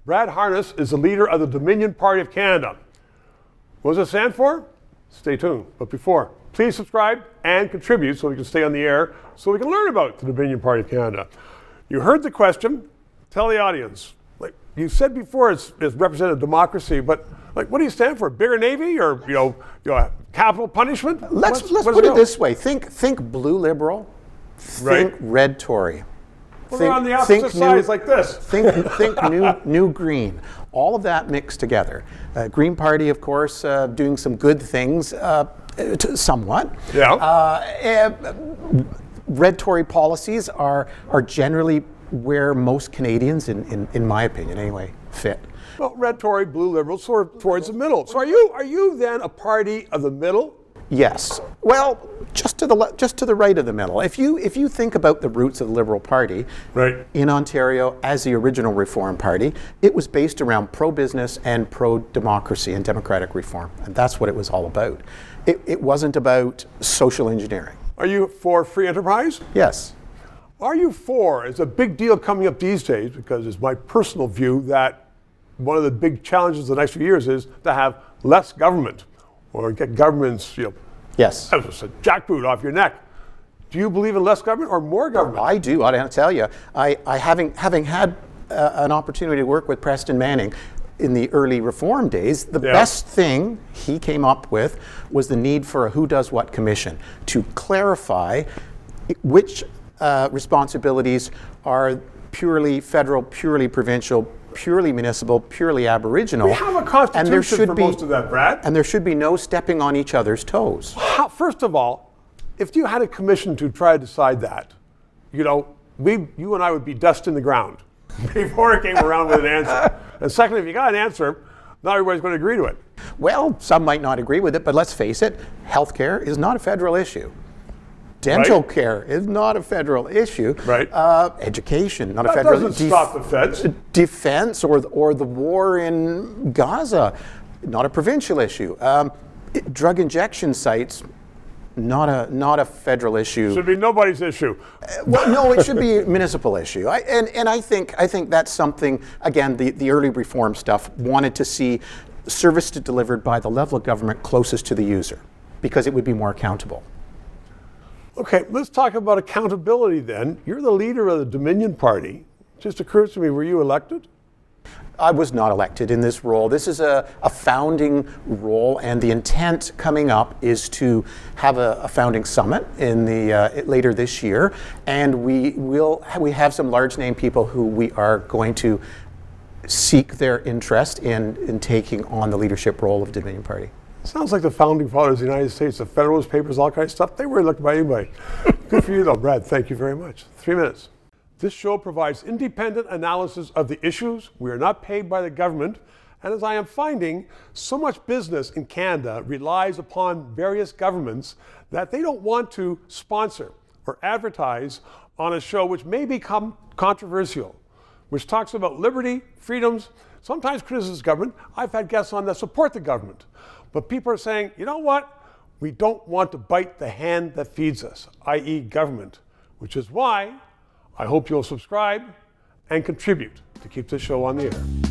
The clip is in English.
Brad Harness is the leader of the Dominion Party of Canada. What does it stand for? Stay tuned. But before, please subscribe and contribute so we can stay on the air, so we can learn about the Dominion Party of Canada. You heard the question. Tell the audience. Like you said before, it's representative democracy, but like, what do you stand for? Bigger Navy or capital punishment? Let's put it this way: think blue liberal, think red Tory. Well, they're on the opposite sides like this. Think new green. All of that mixed together. Green Party, of course, doing some good things, somewhat. Yeah. Red Tory policies are generally where most Canadians, in my opinion anyway, fit. Well, red Tory, blue liberal, sort of towards the middle. So are you then a party of the middle? Yes. Well, just to the right of the middle. If you think about the roots of the Liberal Party in Ontario as the original Reform Party, it was based around pro-business and pro-democracy and democratic reform, and that's what it was all about. It wasn't about social engineering. Are you for free enterprise? Yes. Are you for? It's a big deal coming up these days because it's my personal view that one of the big challenges the next few years is to have less government or get governments, yes, a jackboot off your neck. Do you believe in less government or more government? I do. I tell you, I having had an opportunity to work with Preston Manning in the early Reform days, the best thing he came up with was the need for a who does what commission to clarify which responsibilities are purely federal, purely provincial, purely municipal, purely Aboriginal. We have a constitution for most of that, Brad. And there should be no stepping on each other's toes. First of all, if you had a commission to try to decide that, you and I would be dust in the ground before it came around with an answer. And secondly, if you got an answer, not everybody's going to agree to it. Well, some might not agree with it, but let's face it, healthcare is not a federal issue. Dental care is not a federal issue. Right. Education, not a federal issue. That doesn't stop the feds. Defense or the war in Gaza, not a provincial issue. Drug injection sites, not a federal issue. Should be nobody's issue. Well, no, it should be a municipal issue. I think that's something, again, the early reform stuff wanted to see service delivered by the level of government closest to the user, because it would be more accountable. Okay, let's talk about accountability then. You're the leader of the Dominion Party. It just occurs to me, were you elected? I was not elected in this role. This is a founding role, and the intent coming up is to have a founding summit in the later this year, and we have some large name people who we are going to seek their interest in taking on the leadership role of the Dominion Party. Sounds like the founding fathers of the United States, the Federalist Papers, all kinds of stuff. They weren't elected by anybody. Good for you though, Brad. Thank you very much. 3 minutes. This show provides independent analysis of the issues. We are not paid by the government. And as I am finding, so much business in Canada relies upon various governments that they don't want to sponsor or advertise on a show which may become controversial, which talks about liberty, freedoms, sometimes criticizes government. I've had guests on that support the government. But people are saying, you know what? We don't want to bite the hand that feeds us, i.e. government, which is why I hope you'll subscribe and contribute to keep this show on the air.